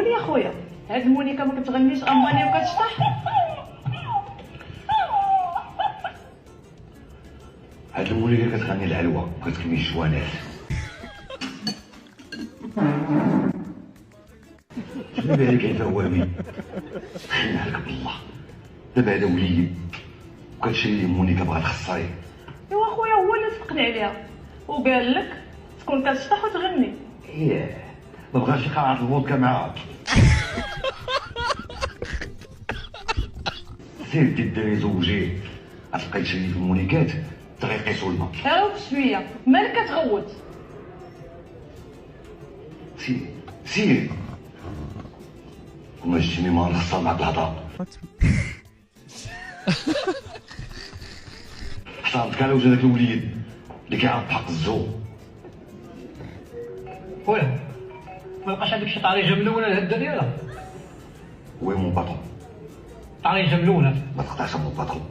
موني يا خويا، هاد مونيكا ما كتغنيش اماني وكتشطح. هاد المونيكا كتغني العلوه وكتكمي الجوانات. شنو بالك يا فوامي؟ خلينا لك بالله، دابا هذا وليد وكتشري لي مونيكا بغا تخسري. ايوا خويا هو اللي صدقني عليها وقال لك تكون كتشطح وتغني. ايه ما بغاش يقرعة الفودكا معاك. سير دي الدري زوجيه غتلقاي تشري في المونيكات تغيقيسو الماء. عاود شويه مالك كتغوت. سير وما جيتيني ما نخسر معاك الهضره. حصلتك على وجه داك الوليد اللي كيعرف بحق الزو. خويا ما بقاش عندك شي طريقه ملونه لهاد ديالها؟ وي مون باترون؟ طريقه ملونه ما تقطعش مون باترون.